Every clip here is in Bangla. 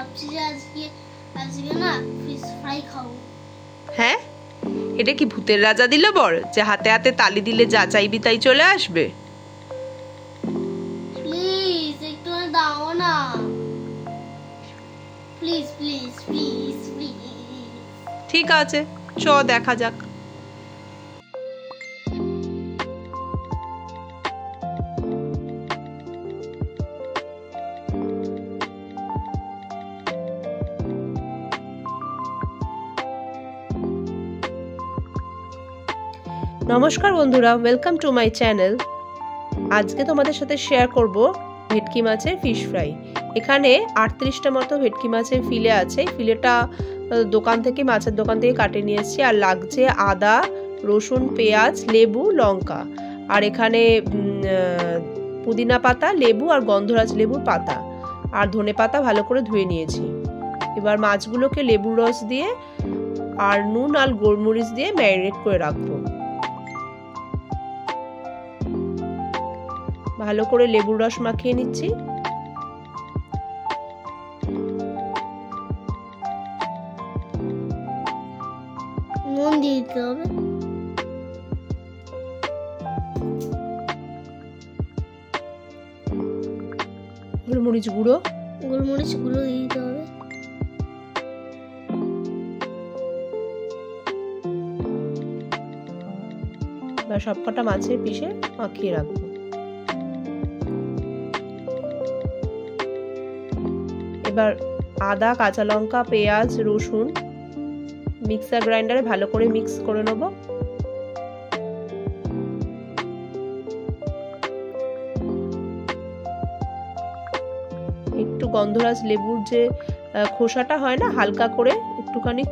ভাবছি যে আজকে না ফিশ ফ্রাই খাবো। হ্যাঁ, এটা কি ভূতের রাজা দিল বর যে হাতে হাতে তালি দিলে যা চাইবি তাই চলে আসবে? প্লিজ একটু দাও না, প্লিজ প্লিজ প্লিজ প্লিজ। ঠিক আছে, চ দেখা যাক। নমস্কার বন্ধুরা, ওয়েলকাম টু মাই চ্যানেল। আজকে তোমাদের সাথে শেয়ার করব ভেটকি মাছের ফিশ ফ্রাই। এখানে 38টা মতো ভেটকি মাছের ফিলে আছে। ফিলেটা মাছের দোকান থেকে কাটে নিয়ে এসেছি। আর লাগছে আদা, রসুন, পেঁয়াজ, লেবু, লঙ্কা। আর এখানে পুদিনা পাতা, লেবু আর গন্ধরাজ লেবুর পাতা আর ধনে পাতা ভালো করে ধুয়ে নিয়েছি। এবার মাছগুলোকে লেবুর রস দিয়ে আর নুন আর গোলমরিচ দিয়ে ম্যারিনেট করে রাখবো। ভালো করে লেবুর রস মাখিয়ে নিচ্ছি। নুন দিয়ে দিতে হবে, গোলমরিচ গুঁড়ো দিয়ে দিতে হবে। বা সবকটা মাছের পিসে মাখিয়ে রাখবো। এবার আদা, কাঁচা লঙ্কা, পেঁয়াজ, রসুন মিক্সার গ্রাইন্ডারে ভালো করে মিক্স করে নেব। একটু গন্ধরাজ লেবুর যে খোসাটা হয় না, হালকা করে একটুখানি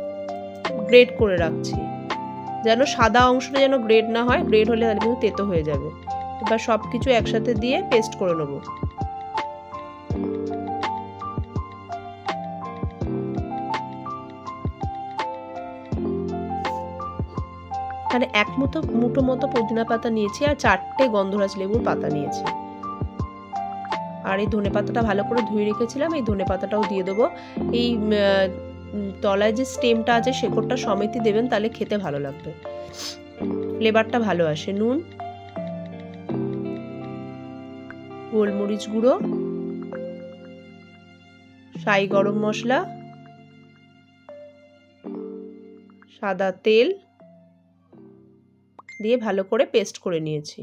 গ্রেট করে রাখছি, যেন সাদা অংশটা যেন গ্রেট না হয়। গ্রেট হলে তাহলে কিন্তু তেতো হয়ে যাবে। এবার সবকিছু একসাথে দিয়ে পেস্ট করে নেব। এখানে এক মুঠো মতো পুদিনা পাতা নিয়েছি আর 4টে গন্ধরাজ লেবুর পাতা নিয়েছি। আর এই ধনে পাতাটা ভালো করে ধুয়ে রেখেছিলাম, এই ধনে পাতাটাও দিয়ে দেবো। এই তলায় যে স্টেমটা আছে শেকড়টা সমেতই দেবেন, তাহলে খেতে ভালো লাগবে, ফ্লেভারটা ভালো আসে। নুন, গোলমরিচ গুঁড়ো, শাহি গরম মশলা, সাদা তেল দিয়ে ভালো করে পেস্ট করে নিয়েছি।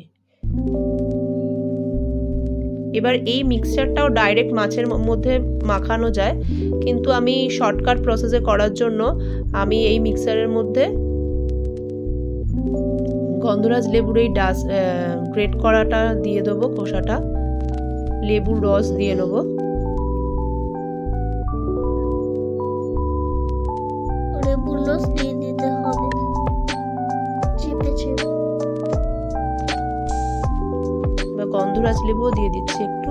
এবার এই মিক্সচারটাও ডাইরেক্ট মাছের মধ্যে মাখানো যায়, কিন্তু আমি শর্টকাট প্রসেসে করার জন্য আমি এই মিক্সারের মধ্যে গন্ধরাজ লেবুর এই গ্রেট করাটা দিয়ে দেবো, খোসাটা, লেবুর রস দিয়ে নেব। লেবুর রস দিয়ে দিতে হবে চিপে চিপে। গন্ধরাজ লেবুও দিয়ে দিচ্ছি একটু।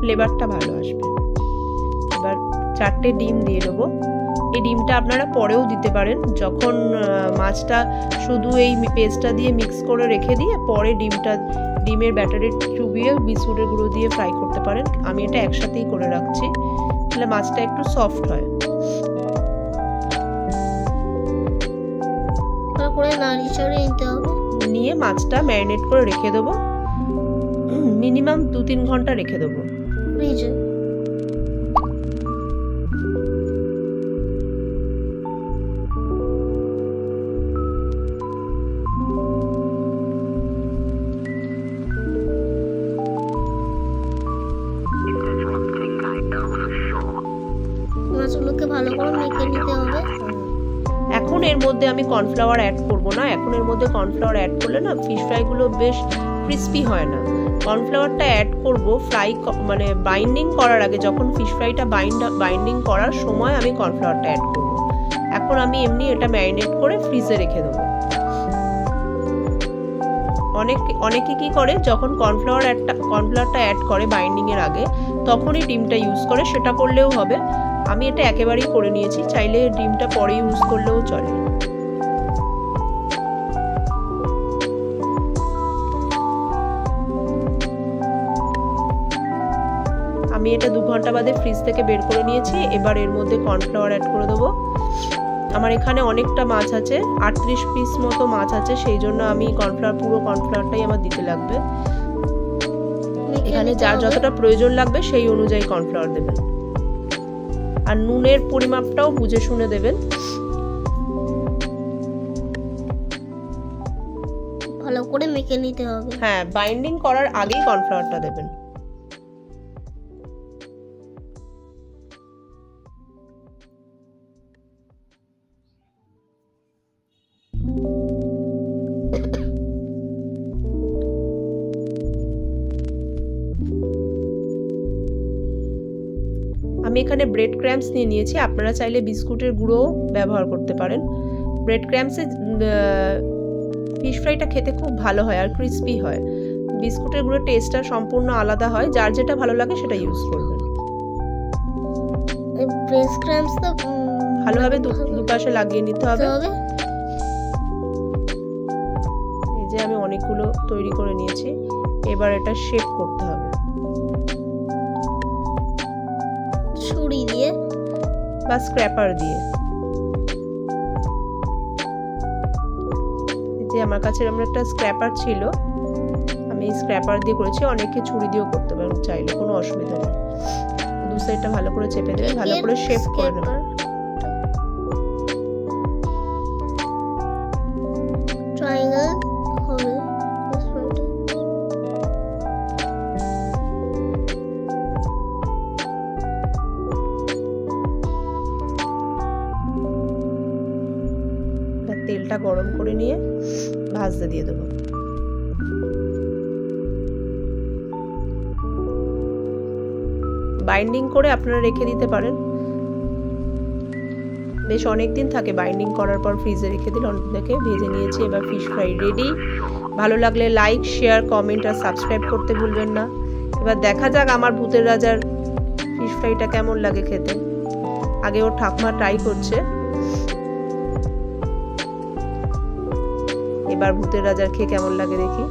ফ্লেভারটা ভালো আসবে। এবার 4টে ডিম দিয়ে দেবো। এই ডিমটা আপনারা পরেও দিতে পারেন, যখন মাছটা শুধু এই পেস্টটা দিয়ে মিক্স করে রেখে দিয়ে পরে ডিমের ব্যাটারে চুবিয়ে বিস্কুটের গুঁড়ো দিয়ে ফ্রাই করতে পারেন। আমি এটা একসাথেই করে রাখছি, তাহলে মাছটা একটু সফট হয়। নিয়ে মাছটা ম্যারিনেট করে রেখে দেবো, মিনিমাম 2-3 ঘন্টা রেখে দেবো ফ্রিজে। মাছগুলোকে ভালো করে মেখে নিতে হবে। এখন এর মধ্যে আমি কর্নফ্লাওয়ার অ্যাড করব না। এখন এর মধ্যে কর্নফ্লাওয়ার অ্যাড করলে না ফিশ ফ্রাইগুলো বেশ ক্রিস্পি হয় না। কর্নফ্লাওয়ারটা অ্যাড করব মানে বাইন্ডিং করার আগে, যখন ফিশ ফ্রাইটা বাইন্ডিং করার সময় আমি কর্নফ্লাওয়ারটা অ্যাড করব। এখন আমি এমনি এটা ম্যারিনেট করে ফ্রিজে রেখে দেবো। অনেকে কি করে, যখন কর্নফ্লাওয়ারটা অ্যাড করে বাইন্ডিং এর আগে, তখনই ডিমটা ইউজ করে, সেটা করলেও হবে। আমি এটা একেবারেই করে নিয়েছি, চাইলে ডিমটা পরে ইউজ করলেও চলে। আমি এটা 2 ঘন্টা বাদে ফ্রিজ থেকে বের করে নিয়েছি। এবার এর মধ্যে কর্নফ্লাওয়ার অ্যাড করে দেবো। আমার এখানে অনেকটা মাছ আছে, 38 পিস মতো মাছ আছে, সেই জন্য আমি পুরো কর্নফ্লাওয়ারটাই আমার দিতে লাগবে। এখানে যার যতটা প্রয়োজন লাগবে সেই অনুযায়ী কর্নফ্লাওয়ার দেবেন, আর নুনের পরিমাপটাও বুঝে শুনে দেবেন। ভালো করে মেখে নিতে হবে। হ্যাঁ, বাইন্ডিং করার আগেই কর্নফ্লাওয়ারটা দেবেন। আমি এখানে ব্রেড ক্রাম্বস নিয়ে নিয়েছি, আপনারা চাইলে বিস্কুটের গুঁড়োও ব্যবহার করতে পারেন। ব্রেড ক্রাম্বসে ফিশ ফ্রাইটা খেতে খুব ভালো হয় আর ক্রিস্পি হয়। বিস্কুটের গুঁড়োর টেস্টটা সম্পূর্ণ আলাদা হয়, যার যেটা ভালো লাগে সেটা ইউজ করবেন। ব্রেড ক্রাম্বসটা ভালোভাবে দুপাশে লাগিয়ে নিতে হবে। এই যে আমি অনেকগুলো তৈরি করে নিয়েছি, এবার এটা শেপ করতে হবে ছুরি দিয়ে বা স্ক্র্যাপার দিয়ে। যে আমার কাছে এরকম একটা স্ক্র্যাপার ছিল, আমি স্ক্র্যাপার দিয়ে করেছি। অনেকে ছুরি দিয়েও করতে পারেন, চাইলে কোনো অসুবিধা নেই। দু সাইডটা ভালো করে চেপে দেবেন, ভালো করে শেপ করে নেবেন। ট্রায়াঙ্গেল হবে। তেলটা গরম করে নিয়ে ভাজতে দিয়ে দেবো। বাইন্ডিং করে আপনারা রেখে দিতে পারেন, বেশ অনেক দিন থাকে। বাইন্ডিং করার পর ফ্রিজে রেখে দিলে অনেকটাকে ভেজে নিয়েছি। এবার ফিশ ফ্রাই রেডি। ভালো লাগলে লাইক, শেয়ার, কমেন্ট আর সাবস্ক্রাইব করতে ভুলবেন না। এবার দেখা যাক আমার ভূতের রাজার ফিশ ফ্রাইটা কেমন লাগে খেতে। আগে ওর ঠাকুমা ট্রাই করছে, এবার ভূতের রাজার খেয়ে কেমন লাগে দেখি।